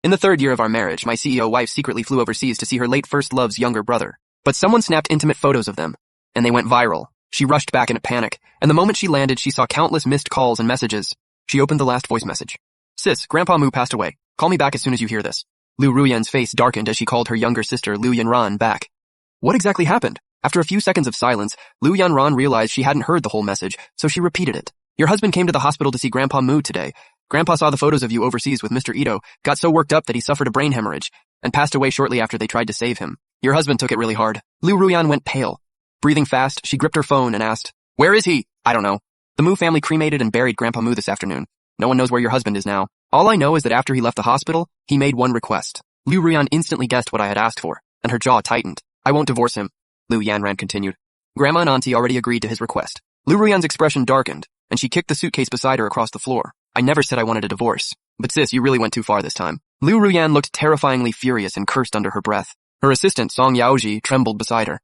In the 3rd year of our marriage, my CEO wife secretly flew overseas to see her late first love's younger brother. But someone snapped intimate photos of them, and they went viral. She rushed back in a panic, and the moment she landed, she saw countless missed calls and messages. She opened the last voice message. Sis, Grandpa Mu passed away. Call me back as soon as you hear this. Liu Ruyan's face darkened as she called her younger sister Liu Yanran back. What exactly happened? After a few seconds of silence, Liu Yanran realized she hadn't heard the whole message, so she repeated it. Your husband came to the hospital to see Grandpa Mu today. Grandpa saw the photos of you overseas with Mr. Ito, got so worked up that he suffered a brain hemorrhage, and passed away shortly after they tried to save him. Your husband took it really hard. Liu Ruyan went pale. Breathing fast, she gripped her phone and asked, Where is he? I don't know. The Mu family cremated and buried Grandpa Mu this afternoon. No one knows where your husband is now. All I know is that after he left the hospital, he made one request. Liu Ruyan instantly guessed what I had asked for, and her jaw tightened. I won't divorce him, Liu Yanran continued. Grandma and Auntie already agreed to his request. Liu Ruyan's expression darkened, and she kicked the suitcase beside her across the floor. I never said I wanted a divorce. But sis, you really went too far this time. Liu Ruyan looked terrifyingly furious and cursed under her breath. Her assistant, Song Yaoji, trembled beside her.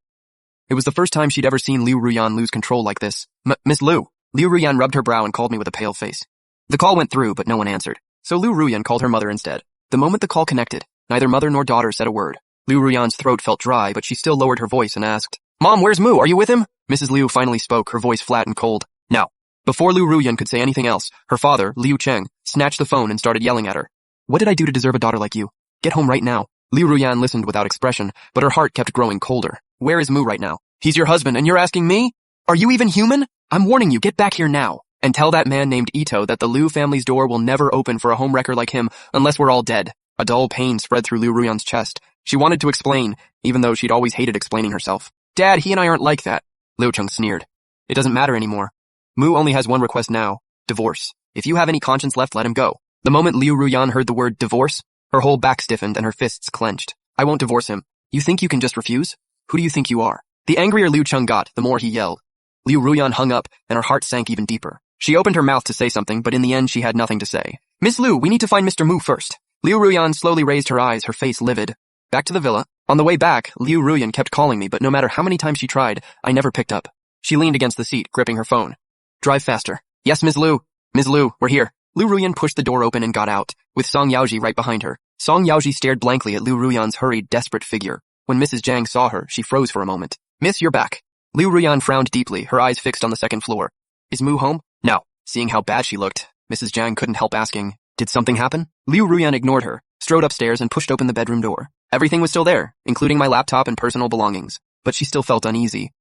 It was the first time she'd ever seen Liu Ruyan lose control like this. Miss Liu. Liu Ruyan rubbed her brow and called me with a pale face. The call went through, but no one answered. So Liu Ruyan called her mother instead. The moment the call connected, neither mother nor daughter said a word. Liu Ruyan's throat felt dry, but she still lowered her voice and asked, Mom, where's Mu? Are you with him? Mrs. Liu finally spoke, her voice flat and cold. No. Before Liu Ruyan could say anything else, her father, Liu Cheng, snatched the phone and started yelling at her. What did I do to deserve a daughter like you? Get home right now. Liu Ruyan listened without expression, but her heart kept growing colder. Where is Mu right now? He's your husband, and you're asking me? Are you even human? I'm warning you, get back here now. And tell that man named Ito that the Liu family's door will never open for a homewrecker like him unless we're all dead. A dull pain spread through Liu Ruyan's chest. She wanted to explain, even though she'd always hated explaining herself. Dad, he and I aren't like that. Liu Cheng sneered. It doesn't matter anymore. Mu only has one request now. Divorce. If you have any conscience left, let him go. The moment Liu Ruyan heard the word divorce, her whole back stiffened and her fists clenched. I won't divorce him. You think you can just refuse? Who do you think you are? The angrier Liu Cheng got, the more he yelled. Liu Ruyan hung up, and her heart sank even deeper. She opened her mouth to say something, but in the end she had nothing to say. Miss Liu, we need to find Mr. Mu first. Liu Ruyan slowly raised her eyes, her face livid. Back to the villa. On the way back, Liu Ruyan kept calling me, but no matter how many times she tried, I never picked up. She leaned against the seat, gripping her phone. Drive faster. Yes, Ms. Liu. Ms. Liu, we're here. Liu Ruyan pushed the door open and got out, with Song Yaoji right behind her. Song Yaoji stared blankly at Liu Ruyan's hurried, desperate figure. When Mrs. Zhang saw her, she froze for a moment. Miss, you're back. Liu Ruyan frowned deeply, her eyes fixed on the second floor. Is Mu home? No. Seeing how bad she looked, Mrs. Zhang couldn't help asking, did something happen? Liu Ruyan ignored her, strode upstairs and pushed open the bedroom door. Everything was still there, including my laptop and personal belongings, but she still felt uneasy.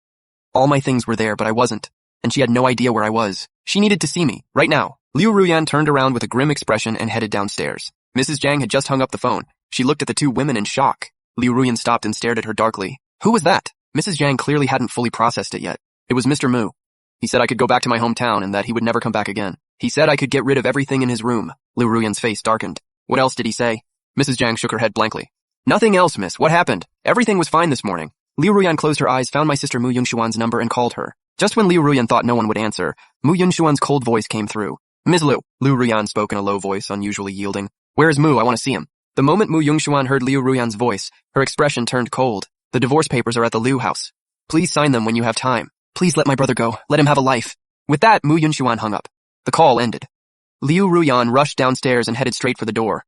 All my things were there, but I wasn't, and she had no idea where I was. She needed to see me, right now. Liu Ruyan turned around with a grim expression and headed downstairs. Mrs. Zhang had just hung up the phone. She looked at the two women in shock. Liu Ruyan stopped and stared at her darkly. Who was that? Mrs. Zhang clearly hadn't fully processed it yet. It was Mr. Mu. He said I could go back to my hometown and that he would never come back again. He said I could get rid of everything in his room. Liu Ruyan's face darkened. What else did he say? Mrs. Zhang shook her head blankly. Nothing else, miss. What happened? Everything was fine this morning. Liu Ruyan closed her eyes, found my sister Mu Yunshuan's number and called her. Just when Liu Ruyan thought no one would answer, Mu Yunshuan's cold voice came through. Ms. Liu. Liu Ruyan spoke in a low voice, unusually yielding. Where is Mu? I want to see him. The moment Mu Yunshuan heard Liu Ruyan's voice, her expression turned cold. The divorce papers are at the Liu house. Please sign them when you have time. Please let my brother go. Let him have a life. With that, Mu Yunshuan hung up. The call ended. Liu Ruyan rushed downstairs and headed straight for the door.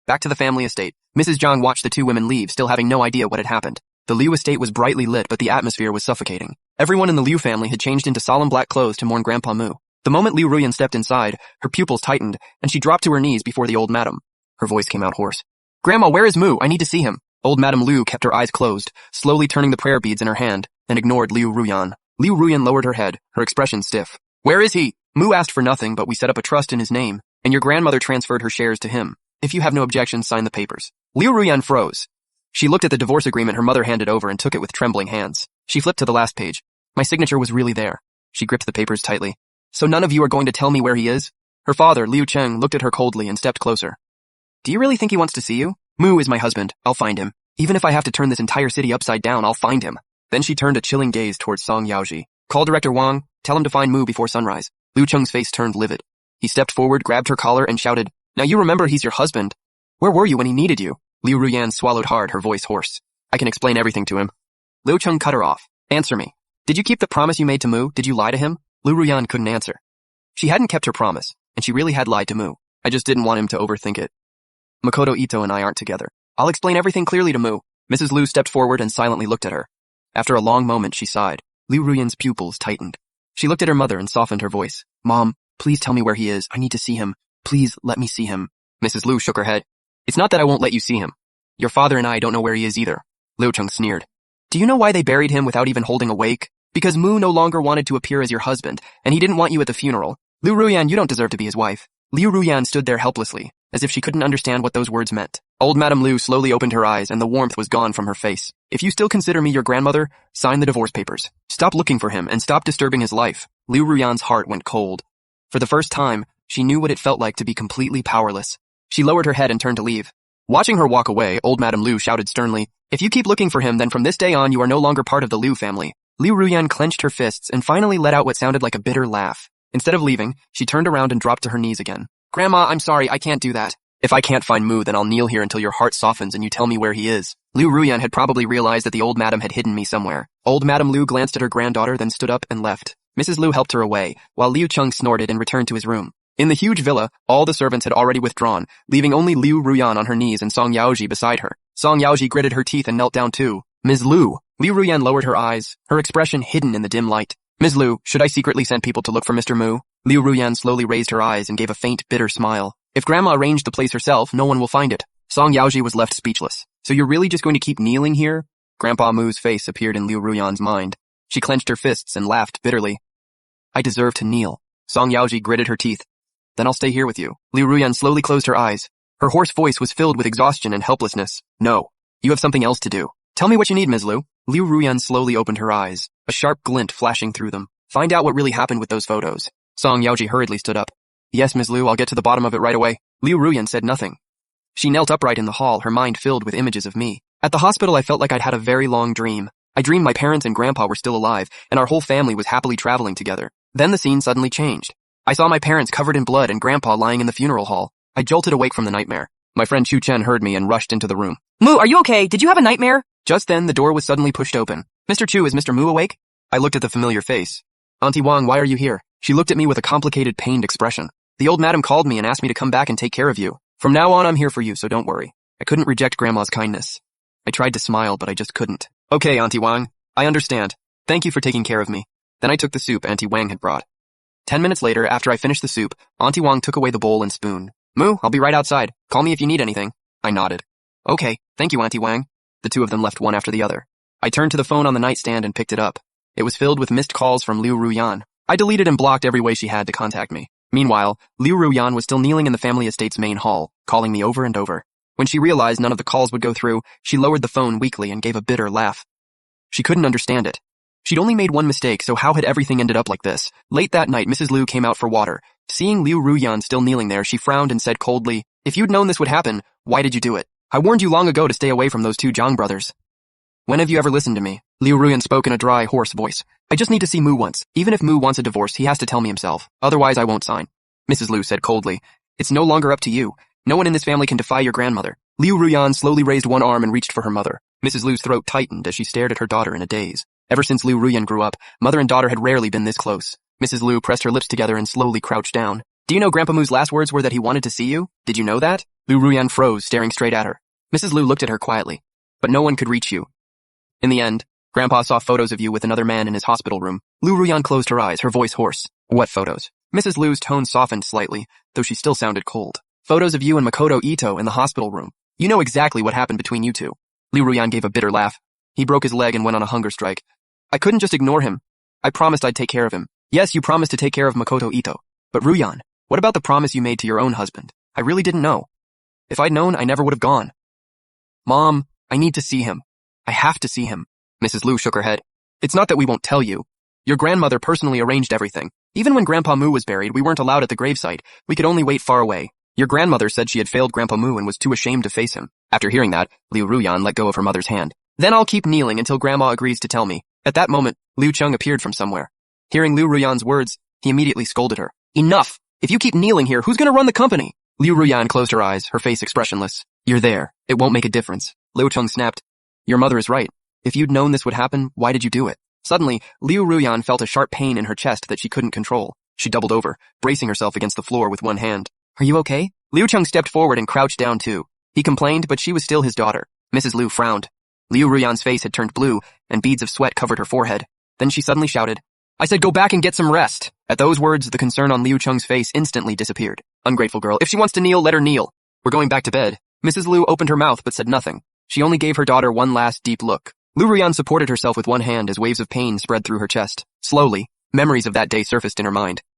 Back to the family estate. Mrs. Zhang watched the two women leave, still having no idea what had happened. The Liu estate was brightly lit, but the atmosphere was suffocating. Everyone in the Liu family had changed into solemn black clothes to mourn Grandpa Mu. The moment Liu Ruyan stepped inside, her pupils tightened, and she dropped to her knees before the old madam. Her voice came out hoarse. Grandma, where is Mu? I need to see him. Old Madam Liu kept her eyes closed, slowly turning the prayer beads in her hand, and ignored Liu Ruyan. Liu Ruyan lowered her head, her expression stiff. Where is he? Mu asked for nothing, but we set up a trust in his name, and your grandmother transferred her shares to him. If you have no objection, sign the papers. Liu Ruyan froze. She looked at the divorce agreement her mother handed over and took it with trembling hands. She flipped to the last page. My signature was really there. She gripped the papers tightly. So none of you are going to tell me where he is? Her father, Liu Cheng, looked at her coldly and stepped closer. Do you really think he wants to see you? Mu is my husband. I'll find him. Even if I have to turn this entire city upside down, I'll find him. Then she turned a chilling gaze towards Song Yaoji. Call Director Wang. Tell him to find Mu before sunrise. Liu Cheng's face turned livid. He stepped forward, grabbed her collar, and shouted, Now you remember he's your husband. Where were you when he needed you? Liu Ruyan swallowed hard, her voice hoarse. I can explain everything to him. Liu Cheng cut her off. Answer me. Did you keep the promise you made to Mu? Did you lie to him? Liu Ruyan couldn't answer. She hadn't kept her promise, and she really had lied to Mu. I just didn't want him to overthink it. Makoto Ito and I aren't together. I'll explain everything clearly to Mu. Mrs. Liu stepped forward and silently looked at her. After a long moment, she sighed. Liu Ruyan's pupils tightened. She looked at her mother and softened her voice. Mom, please tell me where he is. I need to see him. Please let me see him. Mrs. Liu shook her head. It's not that I won't let you see him. Your father and I don't know where he is either. Liu Chung sneered. Do you know why they buried him without even holding a wake? Because Mu no longer wanted to appear as your husband, and he didn't want you at the funeral. Liu Ruyan, you don't deserve to be his wife. Liu Ruyan stood there helplessly, as if she couldn't understand what those words meant. Old Madame Liu slowly opened her eyes and the warmth was gone from her face. If you still consider me your grandmother, sign the divorce papers. Stop looking for him and stop disturbing his life. Liu Ruyan's heart went cold. For the first time, she knew what it felt like to be completely powerless. She lowered her head and turned to leave. Watching her walk away, old Madame Liu shouted sternly, If you keep looking for him, then from this day on you are no longer part of the Liu family. Liu Ruyan clenched her fists and finally let out what sounded like a bitter laugh. Instead of leaving, she turned around and dropped to her knees again. Grandma, I'm sorry, I can't do that. If I can't find Mu, then I'll kneel here until your heart softens and you tell me where he is. Liu Ruyan had probably realized that the old madam had hidden me somewhere. Old Madame Liu glanced at her granddaughter, then stood up and left. Mrs. Liu helped her away, while Liu Chung snorted and returned to his room. In the huge villa, all the servants had already withdrawn, leaving only Liu Ruyan on her knees and Song Yaoji beside her. Song Yaoji gritted her teeth and knelt down too. Ms. Liu. Liu Ruyan lowered her eyes, her expression hidden in the dim light. Ms. Liu, should I secretly send people to look for Mr. Mu? Liu Ruyan slowly raised her eyes and gave a faint, bitter smile. If Grandma arranged the place herself, no one will find it. Song Yaoji was left speechless. So you're really just going to keep kneeling here? Grandpa Mu's face appeared in Liu Ruyan's mind. She clenched her fists and laughed bitterly. I deserve to kneel. Song Yaoji gritted her teeth. Then I'll stay here with you. Liu Ruyan slowly closed her eyes. Her hoarse voice was filled with exhaustion and helplessness. No. You have something else to do. Tell me what you need, Ms. Liu. Liu Ruyan slowly opened her eyes, a sharp glint flashing through them. Find out what really happened with those photos. Song Yaoji hurriedly stood up. Yes, Ms. Liu, I'll get to the bottom of it right away. Liu Ruyan said nothing. She knelt upright in the hall, her mind filled with images of me. At the hospital, I felt like I'd had a very long dream. I dreamed my parents and grandpa were still alive, and our whole family was happily traveling together. Then the scene suddenly changed. I saw my parents covered in blood and grandpa lying in the funeral hall. I jolted awake from the nightmare. My friend Chu Chen heard me and rushed into the room. Mu, are you okay? Did you have a nightmare? Just then, the door was suddenly pushed open. Mr. Chu, is Mr. Mu awake? I looked at the familiar face. Auntie Wang, why are you here? She looked at me with a complicated, pained expression. The old madam called me and asked me to come back and take care of you. From now on, I'm here for you, so don't worry. I couldn't reject Grandma's kindness. I tried to smile, but I just couldn't. Okay, Auntie Wang. I understand. Thank you for taking care of me. Then I took the soup Auntie Wang had brought. 10 minutes later, after I finished the soup, Auntie Wang took away the bowl and spoon. Mu, I'll be right outside. Call me if you need anything. I nodded. Okay, thank you, Auntie Wang. The two of them left one after the other. I turned to the phone on the nightstand and picked it up. It was filled with missed calls from Liu Ruyan. I deleted and blocked every way she had to contact me. Meanwhile, Liu Ruyan was still kneeling in the family estate's main hall, calling me over and over. When she realized none of the calls would go through, she lowered the phone weakly and gave a bitter laugh. She couldn't understand it. She'd only made one mistake, so how had everything ended up like this? Late that night, Mrs. Liu came out for water. Seeing Liu Ruyan still kneeling there, she frowned and said coldly, If you'd known this would happen, why did you do it? I warned you long ago to stay away from those two Zhang brothers. When have you ever listened to me? Liu Ruyan spoke in a dry, hoarse voice. I just need to see Mu once. Even if Mu wants a divorce, he has to tell me himself. Otherwise, I won't sign. Mrs. Liu said coldly, It's no longer up to you. No one in this family can defy your grandmother. Liu Ruyan slowly raised one arm and reached for her mother. Mrs. Liu's throat tightened as she stared at her daughter in a daze. Ever since Liu Ruyan grew up, mother and daughter had rarely been this close. Mrs. Liu pressed her lips together and slowly crouched down. Do you know Grandpa Mu's last words were that he wanted to see you? Did you know that? Liu Ruyan froze, staring straight at her. Mrs. Liu looked at her quietly. But no one could reach you. In the end, Grandpa saw photos of you with another man in his hospital room. Liu Ruyan closed her eyes, her voice hoarse. What photos? Mrs. Liu's tone softened slightly, though she still sounded cold. Photos of you and Makoto Ito in the hospital room. You know exactly what happened between you two. Liu Ruyan gave a bitter laugh. He broke his leg and went on a hunger strike. I couldn't just ignore him. I promised I'd take care of him. Yes, you promised to take care of Makoto Ito. But Ruyan, what about the promise you made to your own husband? I really didn't know. If I'd known, I never would have gone. Mom, I need to see him. I have to see him. Mrs. Liu shook her head. It's not that we won't tell you. Your grandmother personally arranged everything. Even when Grandpa Mu was buried, we weren't allowed at the gravesite. We could only wait far away. Your grandmother said she had failed Grandpa Mu and was too ashamed to face him. After hearing that, Liu Ruyan let go of her mother's hand. Then I'll keep kneeling until Grandma agrees to tell me. At that moment, Liu Chung appeared from somewhere. Hearing Liu Ruyan's words, he immediately scolded her. Enough! If you keep kneeling here, who's gonna run the company? Liu Ruyan closed her eyes, her face expressionless. You're there. It won't make a difference. Liu Chung snapped. Your mother is right. If you'd known this would happen, why did you do it? Suddenly, Liu Ruyan felt a sharp pain in her chest that she couldn't control. She doubled over, bracing herself against the floor with one hand. Are you okay? Liu Chung stepped forward and crouched down too. He complained, but she was still his daughter. Mrs. Liu frowned. Liu Ruyan's face had turned blue, and beads of sweat covered her forehead. Then she suddenly shouted, "I said go back and get some rest." At those words, the concern on Liu Chung's face instantly disappeared. Ungrateful girl. If she wants to kneel, let her kneel. We're going back to bed. Mrs. Liu opened her mouth but said nothing. She only gave her daughter one last deep look. Liu Ruyan supported herself with one hand as waves of pain spread through her chest. Slowly, memories of that day surfaced in her mind.